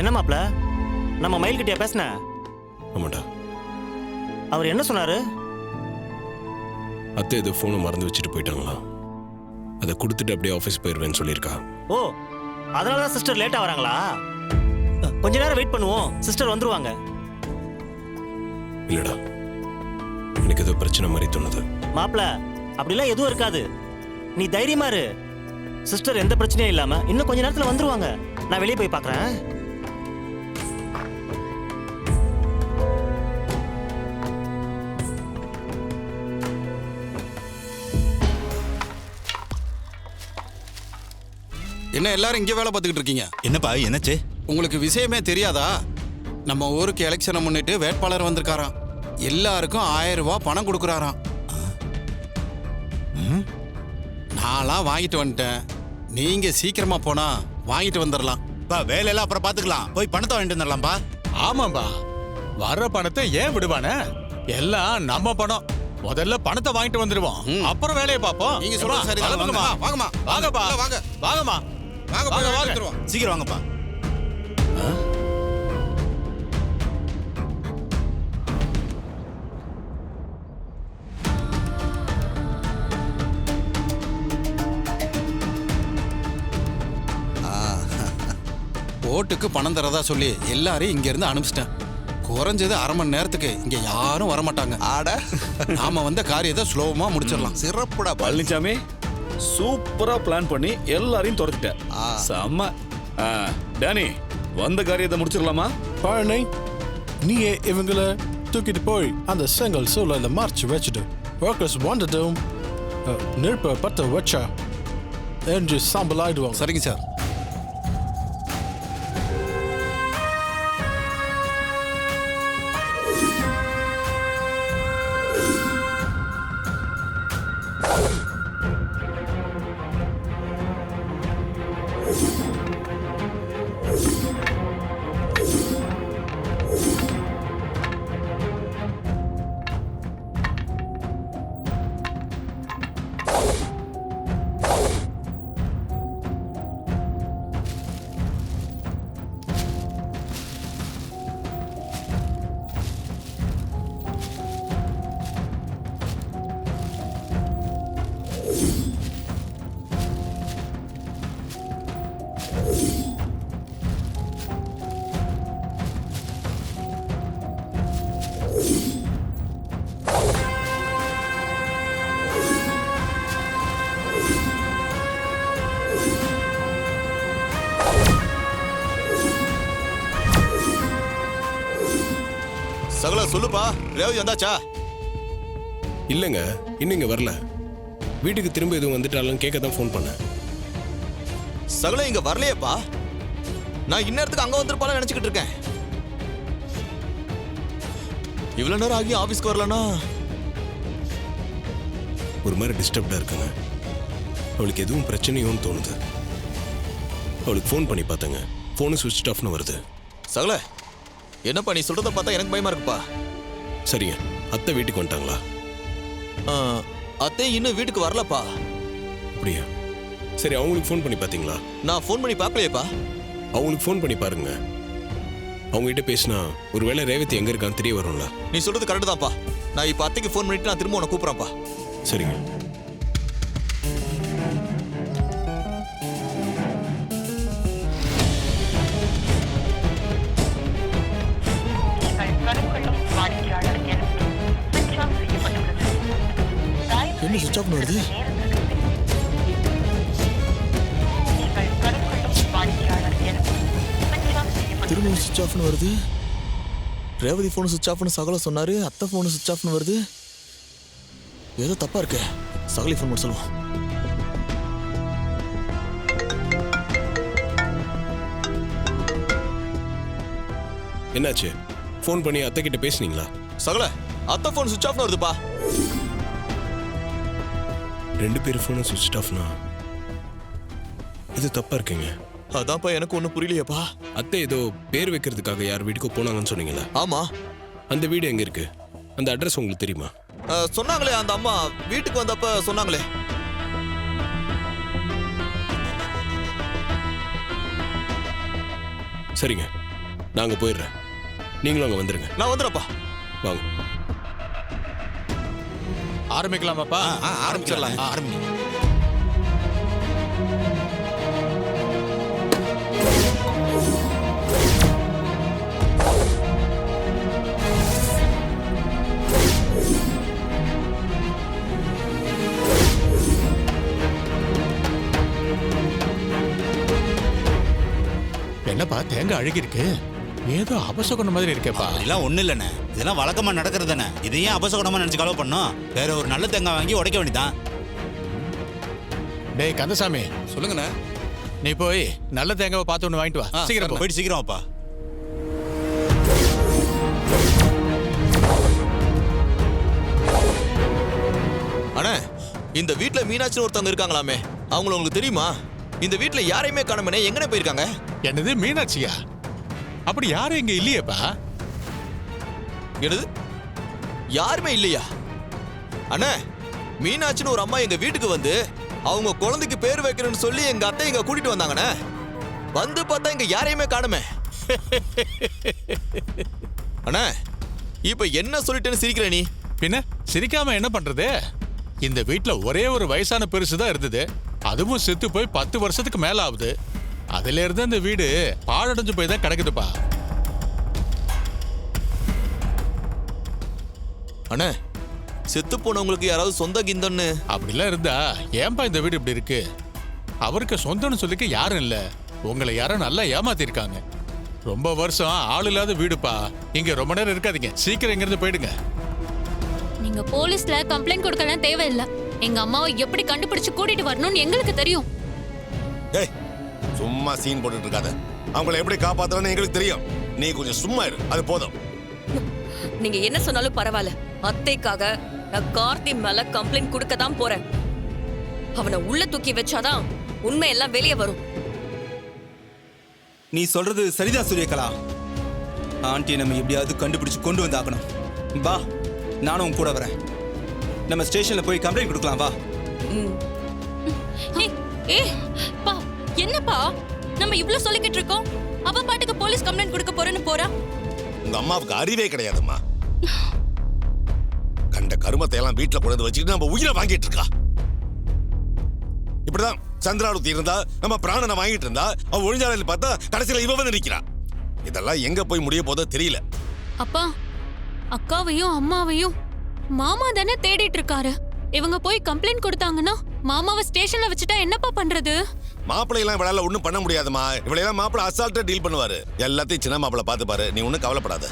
என்ன மாப்ள, நம்ம மயில் கிட்டயா பேசின? ஆமாடா. அவர் என்ன சொன்னாரு? அத்தை ஏதோ ஃபோனை மறந்து வச்சுட்டு போயிட்டாங்களா, அதை கொடுத்துட்டு அப்படியே ஆஃபீஸ் போயிடுவேன்னு சொல்லியிருக்கா. ஓ, அதனால தான் சிஸ்டர் லேட்டாக வராங்களா? கொஞ்ச நேரம் வெயிட் பண்ணுவோம், சிஸ்டர் வந்துருவாங்க. இல்லடா, எனக்கு ஏதோ பிரச்சனை மாதிரி தோணுது. மாப்ள, அப்படிலாம் எதுவும் இருக்காது, நீ தைரியமா இரு. சிஸ்டர் எந்த பிரச்சனையும் இல்லாம இன்னும் கொஞ்ச நேரத்துல வந்துருவாங்க. நான் வெளியே போய் பார்க்கறேன். என்ன எல்லாரும் இங்கே வேலை பார்த்துக்கிட்டு இருக்கீங்க? என்னப்பா என்னாச்சு? உங்களுக்கு விஷயமே தெரியாதா? நம்ம ஊருக்கு எலெக்ஷனை முன்னிட்டு வேட்பாளர் வந்திருக்காராம். எல்லாருக்கும் 1000 ரூபாய் பணம் கொடுக்குறாராம். நான்லாம் வாங்கிட்டு வந்துட்டேன். நீங்க சீக்கிரமா போனா வாங்கிட்டு வந்துடலாம். பா வேலையெல்லாம் அப்புறம் பாத்துக்கலாம், போய் பணத்தை வாங்கிட்டு வந்துடலாம்பா. ஆமாம்பா, வர்ற பணத்தை ஏன் விடுவானே? எல்லாம் நம்ம பணம். முதல்ல பணத்தை வாங்கிட்டு வந்துருவோம், அப்புறம் வேலையை பார்ப்போம். நீங்க சொல்றது சரிதான். வாங்கம்மா, வாங்கம்மா, வாங்கப்பா, வாங்க வாங்கம்மா, வாங்க வாங்க, போய் வாங்க. எடுத்துருவோம். சீக்கிரம் வாங்கப்பா. ஓட்டுக்கு பணம் தரதா சொல்லி எல்லாரையும் இங்க இருந்து அனுப்பிச்சிட்டேன். குறைஞ்சது அரை மணி நேரத்துக்கு இங்க யாரும் வரமாட்டாங்க. ஆட நாம வந்த காரியத்தை ஸ்லோவமா முடிச்சிடலாம். சிறப்புடா. பழனிசாமி, சூப்பரா பிளான் பண்ணி எல்லாரையும் துரத்திட்ட. செம்ம. டேனி, வந்த காரியத்தை முடிச்சிடலாமா? பழனி, நீயே இவங்களை தூக்கிட்டு போய் அந்த செங்கல் சூழல மறைச்சு வச்சுட்டு ஒர்க்கர்ஸ் வந்ததும் நெருப்பை பற்ற வச்சா என்று சாம்பல் ஆயிடுவாங்க. சரிங்க சார். சகல சொல்லுப்பா, ரேவதி வந்தாச்சா? இல்லைங்க, இன்னும் இங்கே வரல. வீட்டுக்கு திரும்ப எதுவும் வந்துட்டாலும் கேட்க தான் ஃபோன் பண்ணேன். சகல இங்க வரலையேப்பா. நான் இந்நேரத்துக்கு அங்க வந்திருப்பான்னு நினைச்சுக்கிட்டு இருக்கேன். இவ்வளவு நேரம் ஆகி ஆபீஸ்க்கு வரலனா ஒரு மாதிரி டிஸ்டர்ப்டாக இருக்காங்க. அவளுக்கு எதுவும் பிரச்சனையோன்னு தோணுது. அவளுக்கு ஃபோன் பண்ணி பார்த்தேங்க, ஃபோனு சுவிட்ச் ஆஃப்னு வருது. சகல, என்னப்பா நீ சொல்றத பார்த்தா எனக்கு பயமா இருக்குப்பா. சரிங்க, அத்தை வீட்டுக்கு வந்துட்டாங்களா? அத்தை இன்னும் வீட்டுக்கு வரலப்பா. அப்படியா? சரி, அவங்களுக்கு ஃபோன் பண்ணி பார்த்தீங்களா? நான் ஃபோன் பண்ணி பார்க்கலையேப்பா. அவங்களுக்கு ஃபோன் பண்ணி பாருங்க. அவங்ககிட்ட பேசினா ஒருவேளை ரேவதி எங்க இருக்கான்னு தெரிய வரும்ல. நீ சொல்றது கரெக்ட் தான்ப்பா. நான் இப்ப அத்தைக்கு ஃபோன் பண்ணிட்டு நான் திரும்ப உன்னை கூப்பிடுறேன்ப்பா. சரிங்க. என்ன சுவிட்ச் ஆஃப் வருது? திரும்ப சுவிட்ச் ஆஃப்னு வருது. ரேவதி ஃபோன் சுவிட்ச் ஆஃப்னு சகல சொன்னாரு, அத்தை ஃபோன் சுவிட்ச் ஆஃப்னு வருது. ஏதோ தப்பா இருக்கு. சகலி ஃபோன் பண்ண சொல்லுவோம். என்னாச்சு? ஃபோன் பண்ணி அத்தை கிட்ட பேசுனீங்களா? சகல, அத்தை ஃபோன் சுவிட்ச் ஆஃப்னு வருதுப்பா. 2 பேர் ஃபோனும் சுவிட்ச் ஆஃப்னா இது தப்பா இருக்குங்க. அதான்ப்பா எனக்கு ஒன்றும் புரியலையப்பா. அத்தை ஏதோ பேர் வைக்கிறதுக்காக யார் வீட்டுக்கோ போனாங்கன்னு சொன்னீங்களா? ஆமா. அந்த வீடு எங்க இருக்கு? அந்த அட்ரஸ் உங்களுக்கு தெரியுமா? சொன்னாங்களே, அந்த அம்மா வீட்டுக்கு வந்தப்ப சொன்னாங்களே. சரிங்க, நாங்க போயிடுறேன். நீங்களும் அங்க வந்துருங்க. நான் வந்துடுறப்பா. வாங்க. ஆரம்பிக்கலாமாப்பா? ஆரம்பிச்சிடலாம். ஆரம்பி. என்னப்பா தேங்காய் அழுகி இருக்கு? ஏதோ அபசகுணம் மாதிரி இருக்கேப்பா. இதெல்லாம் ஒண்ணு இல்லண்ணே, இதெல்லாம் வழக்கமா நடக்கிறதுதானே. இதையும் அபசகுணமா நினைச்சு கலவு பண்ணோம். வேற ஒரு நல்ல தேங்காய் வாங்கி உடைக்க வேண்டியதான். டேய் கந்தசாமி, சொல்லுங்கண்ணே. நீ போய் நல்ல தேங்காவை பார்த்து ஒன்று வாங்கிட்டு வா. சீக்கிரம் போ. போயிட்டு சீக்கிரம் அப்பா. அண்ணே, இந்த வீட்ல மீனாட்சின்னு ஒருத்தவங்க இருக்காங்களாமே, அவங்கள உங்களுக்கு தெரியுமா? இந்த வீட்ல யாரையுமே காணோமே, எங்கனே போயிருக்காங்க? என்னது மீனாட்சியா? அப்படி யாரும் இங்க இல்லையேப்பா. என்னது, யாருமே இல்லையா? அண்ணே, மீனாட்சின்னு ஒரு அம்மா எங்க வீட்டுக்கு வந்து அவங்க குழந்தைக்கு பேர் வைக்கிறேன்னு சொல்லி எங்க அத்தை இங்க கூட்டிட்டு வந்தாங்கண்ணே. வந்து பார்த்தா இங்க யாரையுமே காணுமே. அண்ணே, இப்ப என்ன சொல்லிட்டேன்னு சிரிக்கிற நீ? பின்ன சிரிக்காம என்ன பண்றது? இந்த வீட்ல ஒரே ஒரு வயசான பெருசு தான் இருந்தது. அதுவும் செத்து போய் 10 வருஷத்துக்கு மேல ஆகுது. அதுல இருந்து இந்த வீடு பாழடைஞ்சு போய் தான் கிடக்குதுப்பா. அண்ணே, செத்து போனவங்களுக்கு யாராவது சொந்த கிந்தன்னு? அப்படிலாம் இருந்தா ஏன்பா இந்த வீடு இப்படி இருக்கு? அவருக்கு சொந்தம்னு சொல்லிக்க யாரும் இல்ல. உங்களை யாரும் நல்லா ஏமாத்திருக்காங்க. ரொம்ப வருஷம் ஆள் இல்லாத வீடுப்பா. இங்க ரொம்ப நேரம் இருக்காதீங்க, சீக்கிரம் இங்க இருந்து போயிடுங்க. நீங்க போலீஸ்ல கம்ப்ளைண்ட் கொடுக்கலாம் தேவையில்லை. எங்க அம்மாவை எப்படி கண்டுபிடிச்சு கூட்டிட்டு வரணும்னு எங்களுக்கு தெரியும். ஏய், சும்மா சீன் போட்டுட்டு இருக்காத. அவங்கள எப்படி காப்பாத்தணும்னு எங்களுக்கு தெரியும். நீ கொஞ்சம் சும்மா இரு, அது போதும். நீங்க என்ன சொன்னாலும் பரவாயில்ல. அத்தைக்காக நான் கார்த்தி மேல கம்ப்ளைண்ட் கொடுக்க தான் போறேன். அவனை உள்ள தூக்கி வச்சாதான் உண்மையெல்லாம் வெளியே வரும். நீ சொல்றது சரிதான் சூரியகலா. ஆண்டி நம்ம எப்படியாவது கண்டுபிடிச்சு கொண்டு வந்து ஆகணும். வா, நானும் உன் கூட வரேன். நம்ம ஸ்டேஷன்ல போய் கம்ப்ளைண்ட் கொடுக்கலாம். வா. பா, என்னப்பா நம்ம இவ்ளோ சொல்லிக்கிட்டு இருக்கோம், அவ பாட்டுக்கு போலீஸ் கம்ப்ளைண்ட் கொடுக்க போறேன்னு போறா. உங்க அம்மாவுக்கு அறிவே கிடையாதும்மா. கண்ட கருமத்தை எல்லாம் வீட்டுல கொண்டு வந்து வச்சுக்கிட்டு நம்ம உயிரை வாங்கிட்டு இருக்கா. இப்படிதான் சந்திராவதி இருந்தா, நம்ம பிராணனை வாங்கிட்டு இருந்தா, அவ ஒழிஞ்சாலையில் பார்த்தா கடைசியில இவ வந்து நிக்கிறா. இதெல்லாம் எங்க போய் முடிய போதோ தெரியல. அப்பா, அக்காவையும் அம்மாவையும் மாமா தானே தேடிட்டு இருக்காரு. இவங்க போய் கம்ப்ளைண்ட் கொடுத்தாங்கன்னா மாமாவை ஸ்டேஷன்ல வச்சுட்டா என்னப்பா பண்றது? மாப்பிள்ளையெல்லாம் இவளால ஒண்ணும் பண்ண முடியாதுமா. இவளையெல்லாம் மாப்பிள்ளை அசால்ட்டா டீல் பண்ணுவாரு. எல்லாத்தையும் சின்ன மாப்பிள்ளை பார்த்து பாரு, நீ ஒன்னும் கவலைப்படாத.